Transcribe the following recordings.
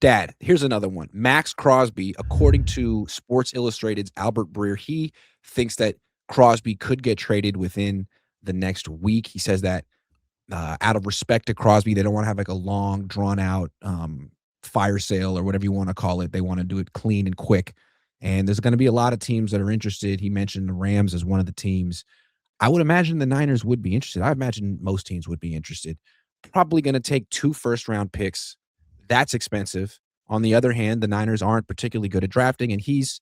Dad, here's another one. Maxx Crosby, according to Sports Illustrated's Albert Breer, he thinks that Crosby could get traded within the next week. He says that out of respect to Crosby, they don't want to have like a long, drawn out fire sale or whatever you want to call it. They want to do it clean and quick. And there's going to be a lot of teams that are interested. He mentioned the Rams as one of the teams. I would imagine the Niners would be interested. I imagine most teams would be interested. Probably going to take 2 first-round picks. That's expensive. On the other hand, the Niners aren't particularly good at drafting, and he's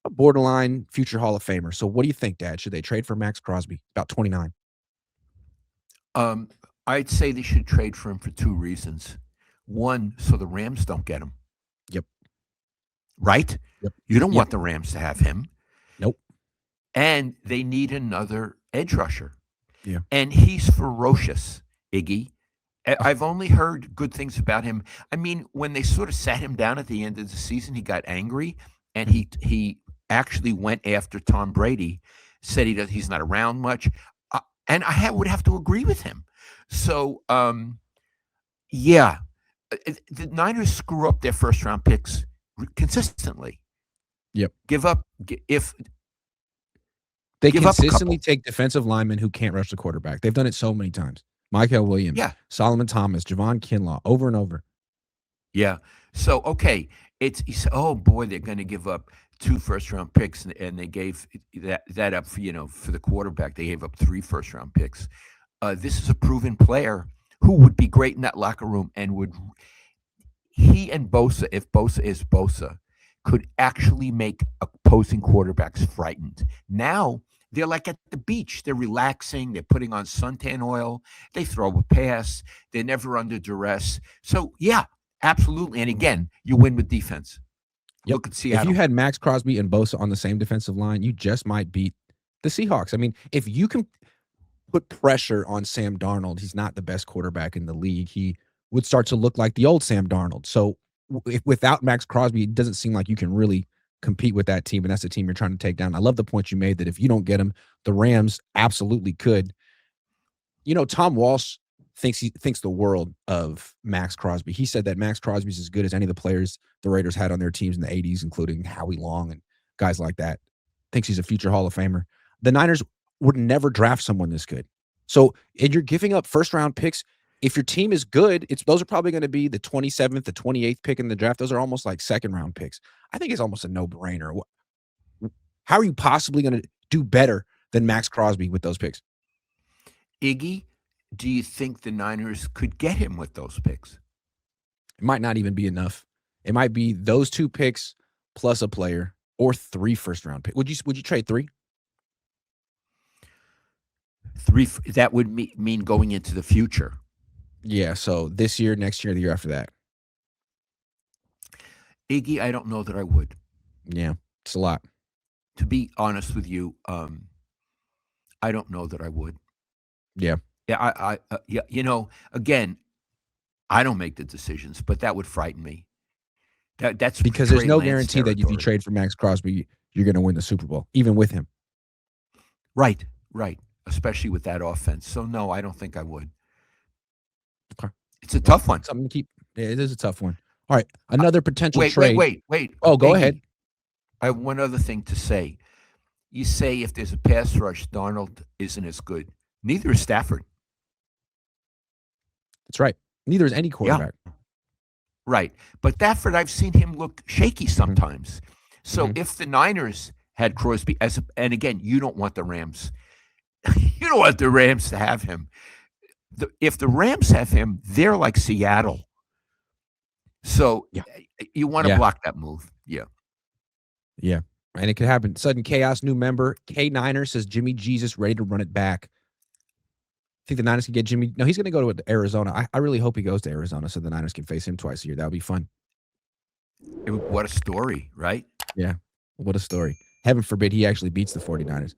a borderline future Hall of Famer. So what do you think, Dad? Should they trade for Maxx Crosby? About 29. I'd say they should trade for him for 2 reasons. One, so the Rams don't get him. Yep. Right? Yep. You don't Yep. want the Rams to have him. Nope. And they need another edge rusher. Yeah. And he's ferocious, Iggy. I've only heard good things about him. I mean, when they sort of sat him down at the end of the season, he got angry, and he actually went after Tom Brady, said he's not around much, and would have to agree with him. So, yeah, the Niners screw up their first round picks consistently. Yep. If they give up a consistently couple. take defensive linemen who can't rush the quarterback. They've done it so many times. Michael Williams, Yeah. Solomon Thomas, Javon Kinlaw, over and over. Yeah. So, okay, he said, oh boy, they're going to give up 2 first-round picks, and they gave that up for the quarterback. They gave up 3 first-round picks. This is a proven player who would be great in that locker room, and he and Bosa, if Bosa is Bosa, could actually make opposing quarterbacks frightened. Now they're like at the beach. They're relaxing. They're putting on suntan oil. They throw a pass. They're never under duress. So, yeah, absolutely. And again, you win with defense. Yep. Look at Seattle. If you had Maxx Crosby and Bosa on the same defensive line, you just might beat the Seahawks. I mean, if you can put pressure on Sam Darnold, he's not the best quarterback in the league. He would start to look like the old Sam Darnold. So without Maxx Crosby, it doesn't seem like you can really compete with that team, and that's the team you're trying to take down. I love the point you made that if you don't get him, the Rams absolutely could. Tom Walsh thinks the world of Maxx Crosby. He said that Maxx Crosby's as good as any of the players the Raiders had on their teams in the 80s, including Howie Long and guys like that. Thinks he's a future Hall of Famer. The Niners would never draft someone this good. So, and you're giving up first-round picks. If your team is good, those are probably going to be the 27th, the 28th pick in the draft. Those are almost like second-round picks. I think it's almost a no-brainer. How are you possibly going to do better than Maxx Crosby with those picks? Iggy, do you think the Niners could get him with those picks? It might not even be enough. It might be those 2 picks plus a player or 3 first-round picks. Would you trade 3? 3, that would mean going into the future. Yeah, so this year, next year, the year after that. Iggy, I don't know that I would. Yeah, it's a lot. To be honest with you, I don't know that I would. Yeah. Yeah, again, I don't make the decisions, but that would frighten me. That's because there's no guarantee that if you trade for Maxx Crosby, you're going to win the Super Bowl, even with him. Right, especially with that offense. So, no, I don't think I would. Okay. It's a tough one. Something to keep. Yeah, it is a tough one. All right, another potential trade. Wait. Oh, go ahead. I have one other thing to say. You say if there's a pass rush, Darnold isn't as good. Neither is Stafford. That's right. Neither is any quarterback. Yeah. Right. But Stafford, I've seen him look shaky sometimes. So if the Niners had Crosby, and again, you don't want the Rams. You don't want the Rams to have him. If the Rams have him, they're like Seattle. So you want to block that move. Yeah. And it could happen. Sudden chaos, new member. K9er says Jimmy Jesus ready to run it back. I think the Niners can get Jimmy. No, he's going to go to Arizona. I really hope he goes to Arizona so the Niners can face him twice a year. That would be fun. What a story, right? Yeah. What a story. Heaven forbid he actually beats the 49ers.